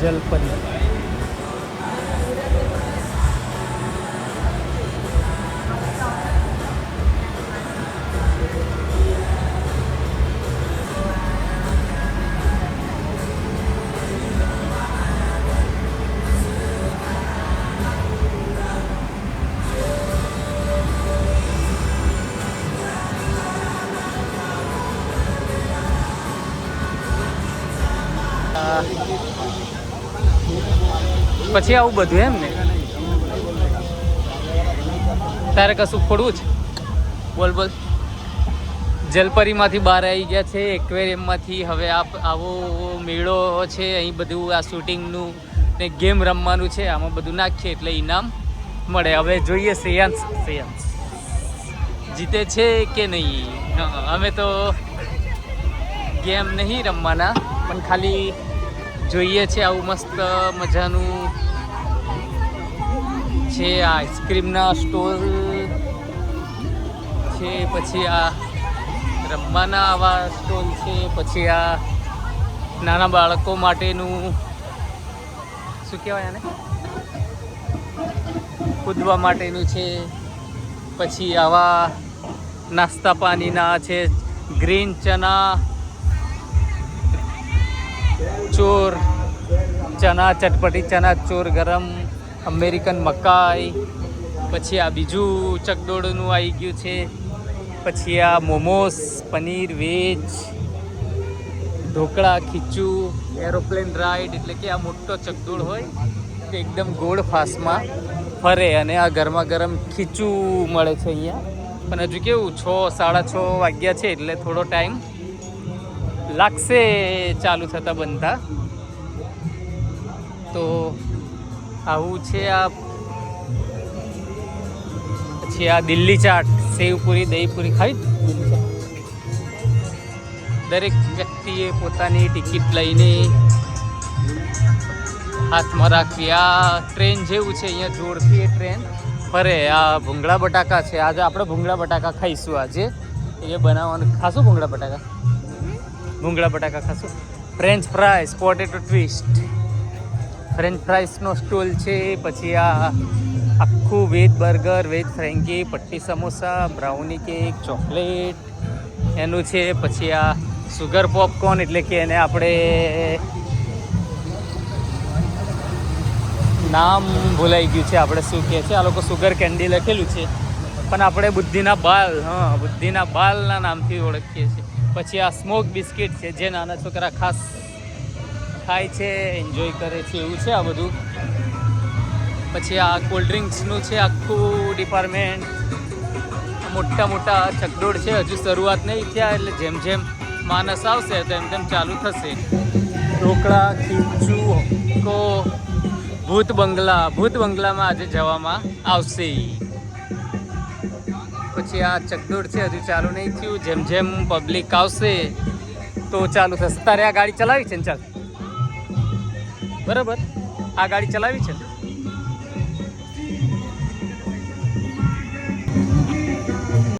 જલપરી. પછી આવું બધું એમ ને. તારે કશું ખોડવું છે? બોલ બોલ. જલપરીમાંથી બહાર આવી ગયા છે, એક્વેરિયમમાંથી. હવે આવો મેળો છે અહીં, બધું આ શૂટિંગનું ને ગેમ રમવાનું છે. આમાં બધું નાખીએ એટલે ઇનામ મળે. હવે જોઈએ શ્રેયાંશ જીતે છે કે નહીં. અમે તો ગેમ નહીં રમવાના, પણ ખાલી જોઈએ છે. આવું મસ્ત મજાનું છે. આ આઈસ્ક્રીમના સ્ટોલ છે, પછી આ રમવાના આવા સ્ટોલ છે, પછી આ નાના બાળકો માટેનું શું કહેવાય આને, કૂદવા માટેનું છે. પછી આવા નાસ્તા પાણીના છે. ગ્રીન ચના ચોર, ચના ચટપટી ચના ચોર ગરમ, અમેરિકન મકાઈ. પછી આ બીજું ચકડોળનું આવી ગયું છે. પછી આ મોમોસ, પનીર વેજ, ઢોકળા, ખીચું, એરોપ્લેન રાઈડ, એટલે કે આ મોટો ચકડોળ હોય તે એકદમ ગોળ ફાસમાં ફરે અને આ ગરમા ગરમ ખીચું મળે છે અહીંયા. પણ હજુ કેવું 6-6:30 વાગ્યા છે એટલે થોડો ટાઈમ લાગશે ચાલુ થતા બનતા. તો આવું છે. આ પછી આ દિલ્હી ચાટ, સેવપુરી, દહીંપુરી ખાઈ. દરેક વ્યક્તિએ પોતાની ટિકિટ લઈને હાથમાં રાખવી. આ ટ્રેન જેવું છે અહીંયા, જોરથી એ ટ્રેન ફરે. આ ભૂંગળા બટાકા છે. આજે આપણે ભૂંગળા બટાકા ખાઈશું. આજે એ બનાવવાનું ખાશું. ભૂંગળા બટાકા ખાશું. French fries, potato twist, French ફ્રાઈસનો સ્ટોલ છે. પછી આ આખું વેજ બર્ગર, વેજ ફ્રેન્કી, પટ્ટી સમોસા, બ્રાઉની કેક, ચોકલેટ એનું છે. પછી આ સુગર પોપકોર્ન, એટલે કે એને આપણે નામ ભૂલાઈ ગયું છે, આપણે શું કહે છે આ લોકો. સુગર કેન્ડી લખેલું છે, પણ આપણે બુદ્ધિના બાલના નામથી ઓળખીએ છીએ. પછી આ સ્મોક બિસ્કિટ છે, જે નાના છોકરા ખાસ ખાય છે, એન્જોય કરે છે, એવું છે આ બધું. પછી આ કોલ્ડ ડ્રિંક્સનું છે આખું ડિપાર્ટમેન્ટ. મોટા ચકડોળ છે. હજુ શરૂઆત નહીં થયા, એટલે જેમ જેમ માણસ આવશે તેમ તેમ ચાલુ થશે. ઢોકળા, ખીચું, કો ભૂત બંગલામાં આજે જવામાં આવશે. પછી આ ચકડોળ છે, હજુ ચાલુ નહીં થયું. જેમ જેમ પબ્લિક આવશે તો ચાલુ થશે. તારે આ ગાડી ચલાવી છે ને? ચાલ, બરાબર, આ ગાડી ચલાવી છે ને?